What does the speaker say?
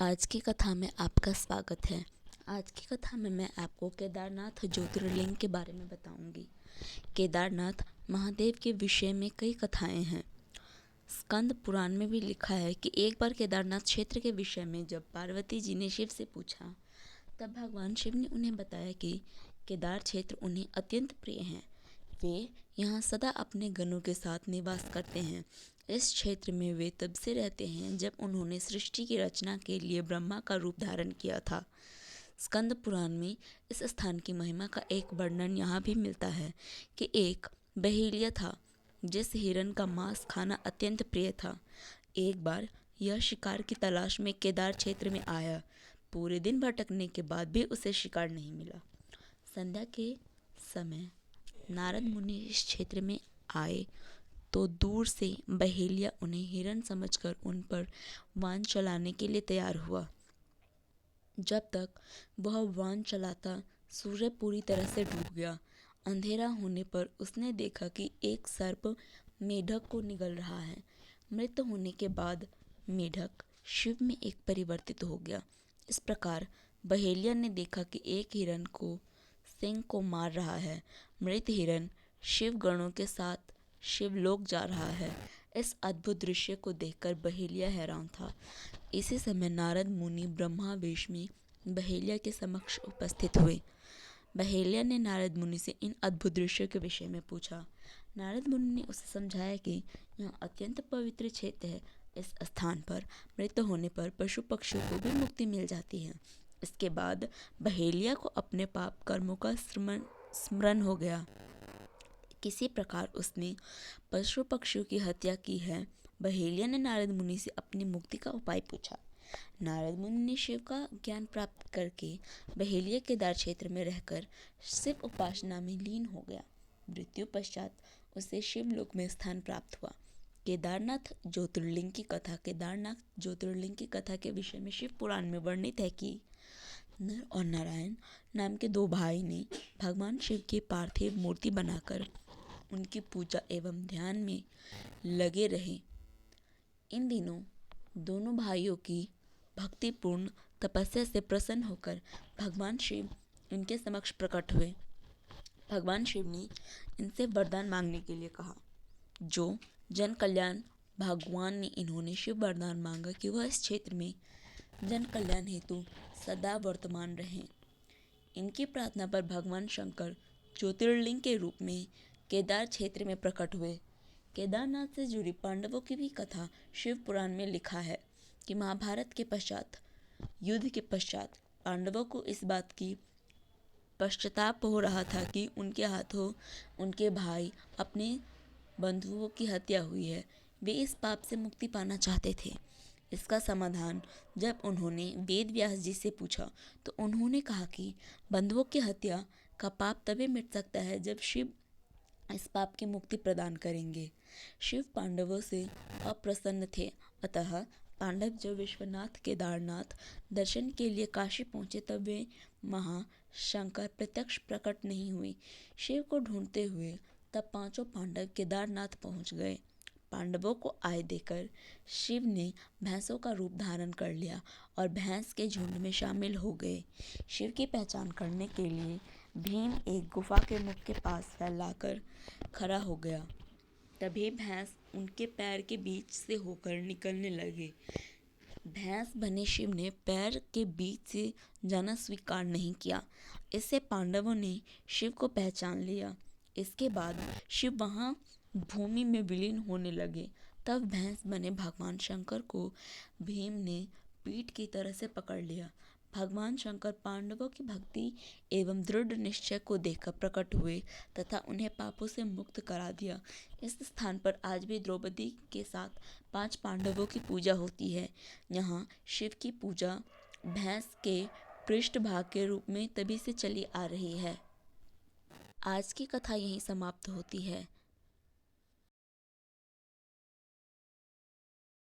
आज की कथा में आपका स्वागत है। आज की कथा में मैं आपको केदारनाथ ज्योतिर्लिंग के बारे में बताऊंगी। केदारनाथ महादेव के विषय में कई कथाएं हैं। स्कंद पुराण में भी लिखा है कि एक बार केदारनाथ क्षेत्र के विषय में जब पार्वती जी ने शिव से पूछा, तब भगवान शिव ने उन्हें बताया कि केदार क्षेत्र उन्हें अत्यंत प्रिय है। वे यहाँ सदा अपने गणों के साथ निवास करते हैं। इस क्षेत्र में वे तब से रहते हैं जब उन्होंने सृष्टि की रचना के लिए ब्रह्मा का रूप धारण किया था। स्कंद पुराण में इस स्थान की महिमा का एक वर्णन यहाँ भी मिलता है कि एक बहेलिया था जिस हिरण का मांस खाना अत्यंत प्रिय था। एक बार यह शिकार की तलाश में केदार क्षेत्र में आया। पूरे दिन भटकने के बाद भी उसे शिकार नहीं मिला। संध्या के समय नारद मुनि इस क्षेत्र में आए तो दूर से बहेलिया उन्हें हिरण समझकर उन पर वान चलाने के लिए तैयार हुआ। जब तक वह वान चलाता, सूर्य पूरी तरह से डूब गया। अंधेरा होने पर उसने देखा कि एक सर्प मेढक को निगल रहा है। मृत होने के बाद मेढक शिव में एक परिवर्तित हो गया। इस प्रकार बहेलिया ने देखा कि एक हिरण को सिंह को मार रहा है। मृत हिरण शिव गणों के साथ शिवलोक जा रहा है। इस अद्भुत दृश्य को देखकर बहेलिया हैरान था। इसी समय नारद मुनि ब्रह्मा वेश में बहेलिया के समक्ष उपस्थित हुए। बहेलिया ने नारद मुनि से इन अद्भुत दृश्यों के विषय में पूछा। नारद मुनि ने उसे समझाया कि यह अत्यंत पवित्र क्षेत्र है। इस स्थान पर मृत होने पर पशु पक्षियों को भी मुक्ति मिल जाती है। इसके बाद बहेलिया को अपने पाप कर्मों का स्मरण हो गया। किसी प्रकार उसने पशु पक्षियों की हत्या की है। बहेलिया ने नारद मुनि से अपनी मुक्ति का उपाय पूछा। नारद मुनि ने शिव का ज्ञान प्राप्त करके बहेलिया केदार क्षेत्र में रहकर शिव उपासना में लीन हो गया। मृत्यु पश्चात उसे शिवलोक में स्थान प्राप्त हुआ। केदारनाथ ज्योतिर्लिंग की कथा के विषय में शिव पुराण में वर्णित है कि नर और नारायण नाम के दो भाई ने भगवान शिव की पार्थिव मूर्ति बनाकर उनकी पूजा एवं ध्यान में लगे रहे। इन दिनों दोनों भाइयों की भक्तिपूर्ण तपस्या से प्रसन्न होकर भगवान शिव उनके समक्ष प्रकट हुए। भगवान शिव ने इनसे वरदान मांगने के लिए कहा। जो जन कल्याण भगवान ने इन्होंने शिव वरदान मांगा कि वह इस क्षेत्र में जन कल्याण हेतु सदा वर्तमान रहें। इनकी प्रार्थना पर भगवान शंकर ज्योतिर्लिंग के रूप में केदार क्षेत्र में प्रकट हुए। केदारनाथ से जुड़ी पांडवों की भी कथा शिव पुराण में लिखा है कि महाभारत के युद्ध के पश्चात पांडवों को इस बात की पश्चाताप हो रहा था कि उनके हाथों उनके भाई अपने बंधुओं की हत्या हुई है। वे इस पाप से मुक्ति पाना चाहते थे। इसका समाधान जब उन्होंने वेद व्यास जी से पूछा तो उन्होंने कहा कि बंधुओं की हत्या का पाप तभी मिट सकता है जब शिव इस पाप की मुक्ति प्रदान करेंगे। शिव पांडवों से अप्रसन्न थे। अतः पांडव जब विश्वनाथ केदारनाथ दर्शन के लिए काशी पहुंचे तब वे महाशंकर प्रत्यक्ष प्रकट नहीं हुए। शिव को ढूंढते हुए तब पांचों पांडव केदारनाथ पहुंच गए। पांडवों को आए देखकर शिव ने भैंसों का रूप धारण कर लिया और भैंस के झुंड में शामिल हो गए। शिव की पहचान करने के लिए भीम एक गुफा के मुख के पास फैलाकर खड़ा हो गया। तभी भैंस उनके पैर के बीच से होकर निकलने लगे। भैंस बने शिव ने पैर के बीच से जाना स्वीकार नहीं किया। इससे पांडवों ने शिव को पहचान लिया। इसके बाद शिव वहां भूमि में विलीन होने लगे। तब भैंस बने भगवान शंकर को भीम ने पीठ की तरह से पकड़ लिया। भगवान शंकर पांडवों की भक्ति एवं दृढ़ निश्चय को देखकर प्रकट हुए तथा उन्हें पापों से मुक्त करा दिया। इस स्थान पर आज भी द्रौपदी के साथ 5 पांडवों की पूजा होती है। यहाँ शिव की पूजा भैंस के पृष्ठभाग के रूप में तभी से चली आ रही है। आज की कथा यहीं समाप्त होती है।